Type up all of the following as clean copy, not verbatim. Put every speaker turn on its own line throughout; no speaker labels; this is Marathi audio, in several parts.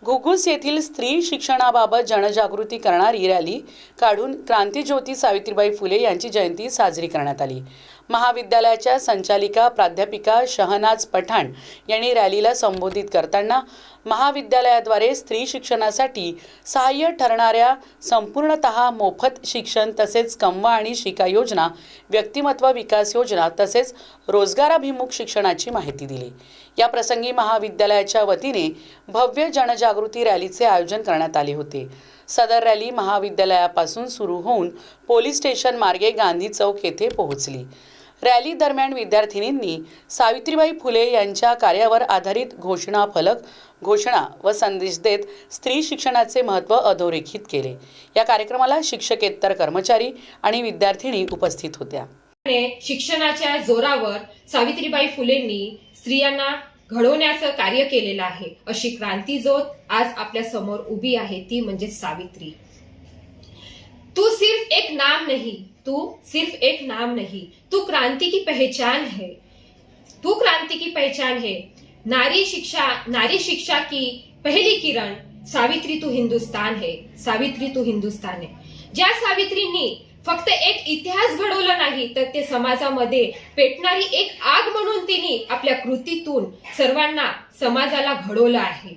घुगुस येथील स्त्री शिक्षणाबाबत जनजागृती करणारी रॅली काढून क्रांतीज्योती सावित्रीबाई फुले यांची जयंती साजरी करण्यात आली। महाविद्यालयाच्या संचालिका प्राध्यापिका शहनाज पठाण यांनी रॅलीला संबोधित करताना महाविद्यालयाद्वारे स्त्री शिक्षणासाठी सहाय्य ठरणाऱ्या संपूर्णतः मोफत शिक्षण तसेच कमवा आणि शिका योजना, व्यक्तिमत्व विकास योजना तसेच रोजगाराभिमुख शिक्षणाची माहिती दिली। या प्रसंगी महाविद्यालयाच्या वतीने भव्य जनजागृती रॅलीचे आयोजन करण्यात आले होते। सदर रॅली महाविद्यालयापासून सुरू होऊन पोलीस स्टेशन मार्गे गांधी चौक येथे पोहोचली। रॅली दरम्यान विद्यार्थिनींनी सावित्रीबाई फुले यांच्या कार्यावर आधारित घोषणा फलक, घोषणा व संदेश देत स्त्री शिक्षणाचे महत्त्व अधोरेखित केले। या कार्यक्रमाला शिक्षकेतर कर्मचारी आणि विद्यार्थिनी उपस्थित होत्या।
शिक्षणाच्या जोरावर सावित्रीबाई फुलेंनी स्त्रियांना घडवण्याचं कार्य केलेलं आहे। अशी क्रांतीज्योत आज आपल्या समोर उभी आहे, ती म्हणजे सावित्री। तू सिर्फ एक नाम नहीं, तू सिर्फ एक नाम नहीं, तू क्रांति की पहचान है, तू क्रांति की पहचान है। नारी शिक्षा की पहली किरण, सावित्री तू हिंदुस्तान है, सावित्री तू हिंदुस्तान है। ज्या सावित्रींनी फक्त एक इतिहास घडवला नाही, तर ते समाजामध्ये पेटणारी एक आग म्हणून तिने आपल्या कृतीतून सर्वांना, समाजाला घडवलं आहे।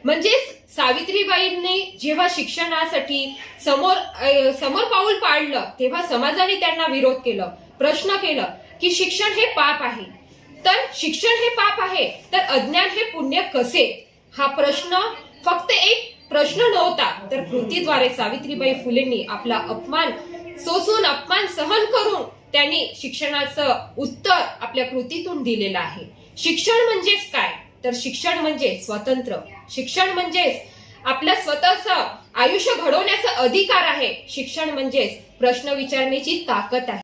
म्हणजेच सावित्रीबाईंनी जेव्हा शिक्षणासाठी समोर पाऊल पाडलं, तेव्हा समाजाने त्यांना विरोध केलं, प्रश्न केलं की शिक्षण हे पाप आहे, तर शिक्षण हे पाप आहे तर अज्ञान हे पुण्य कसे? हा प्रश्न फक्त एक प्रश्न नव्हता, तर कृतीद्वारे सावित्रीबाई फुलेंनी आपला अपमान सोसून, अपमान सहन करून त्यांनी शिक्षणाचं उत्तर आपल्या कृतीतून दिलेलं आहे। शिक्षण म्हणजेच काय? तर शिक्षण म्हणजे स्वतंत्र, शिक्षण म्हणजेच आपलं स्वतःचं आयुष्य घडवण्याचा अधिकार आहे, शिक्षण म्हणजेच प्रश्न विचारण्याची ताकद आहे।